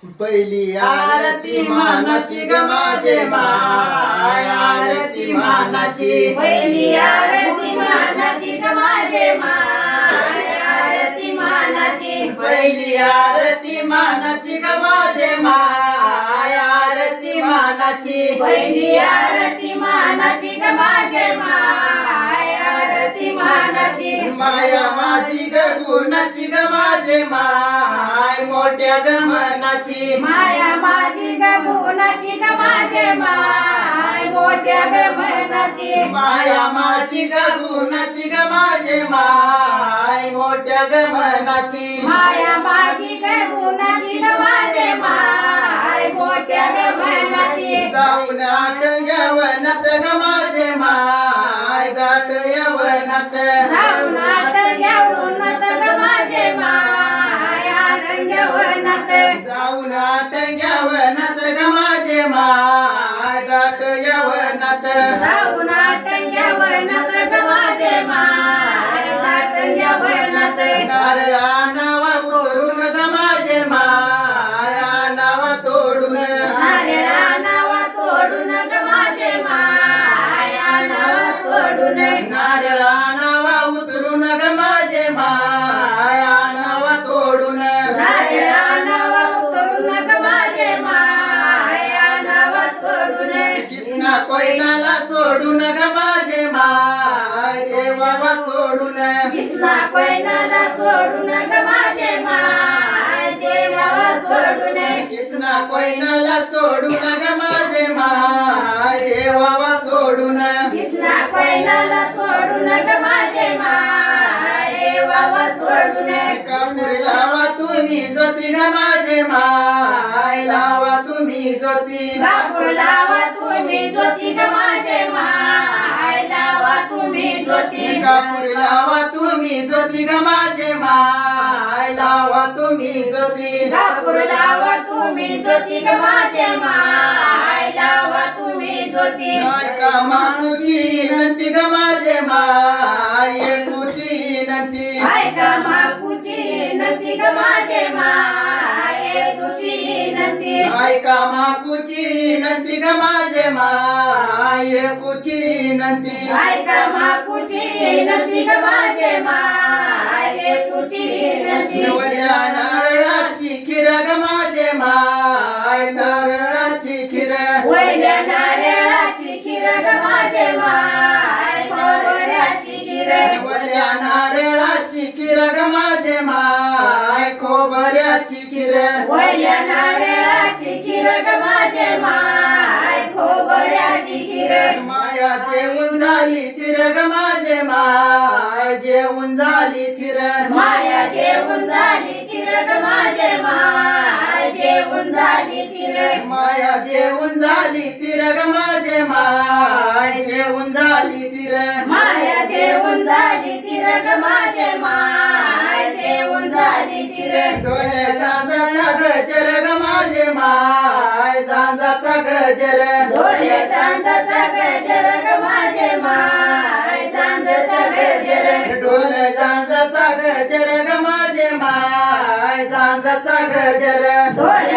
पहिली आरती मानाची ग माझे माय, आरती मानाची. पहिली आरती मानाची ग माझे माय, आरती मानाची. पहिली आरती मानाची ग माझे माय, आरती मानाची. पहिली आरती मानाची ग माझे माय, आरती मानाची. माया माझी ग गुणाची ग माझे माय, मोठ्या ग मनाची. माया माझी ग गुणाची ग माझे माय, मोठ्या ग मनाची. माया माझी ग गुणाची ग माझे माय, मोठ्या ग मनाची. माया माझी ग गुणाची ग माझे माय, मोठ्या ग मनाची. जाऊन आठ यवनात ग माझे माय, दाट यवनात. जाऊन आट यवनात ग माझे माय, यवनात. जाऊन आठ यवनात ग माझे माय, दाट यवनात. जाऊन आट यवनात ग माझे माय, दाट यवनात. नारळा नावा उतरून ग माझे माय, नावा तोडून. नारळा नावा तोडून ग माझे माय, नावा तोडून. नारळा नावा उतरून ग माझे माय, नावा तोडून. नारळा नावा तोडून ग माझे माय, नावा तोडून. कृष्णा कोयनाला सोडून ग माझे माय, देवावा सोडून. कृष्णा कोयनाला सोडून ग माझे माय, देवाला सोडून. कृष्णा कोयनाला सोडून ग माझे माय, देवावा सोडून. कृष्णा कोयनाला सोडून ग माझे माय, देवाला सोडून. कापूर लावा तुम्ही ज्योती ग माझे माय, लावा तुम्ही ज्योती. कापूर लावा तुम्ही ज्योती ग माझे माय, लावा तुम्ही ज्योती. कापूर लावा तुम्ही ज्योती ग माझे माय, लावा तुम्ही ज्योती. कापूर लावा तुम्ही ज्योती ग माझे माय, लावा तुम्ही ज्योती. ऐका माकुची नंती ग माझे माय, एकुची नंती. ऐका माकुची नंती ग माझे माय, तुझी नंती. ऐका माकुची नंती ग माझे माय, एकुची नंती. ऐका माकुची नंती ग माझे माय, तुझी नंती. नवल्या नारळाची खीर ग माझे माय, नारळाची खीर. वैल्या नारळाची खीर ग माझे माय, खोबऱ्याची खीर. नवल्या नारळाची खीर ग माझे माय, खोबऱ्याची खीर. वैल्या नारळाची खीर ग माझे माय, खोबऱ्याची खीर. माया जेवून झाली तीर ग माझे माय, जेवून झाली तीर. माया जेवून झाली खीर ग माझे माय, जेवून झाली खीर. माया जेवून झाली तीर ग माझे माय, जेवून झाली तीर. माया जेवून झाली खीर ग माझे माय, जेवून झाली खीर. डोले झांजाचा गजर ग माझे माय, झांजाचा गजर. डोले चांदाचा गजर ग माझे माय, चांदाचा गजर. डोले झांजाचा गजर ग माझे माय, झांजाचा गजर. डोले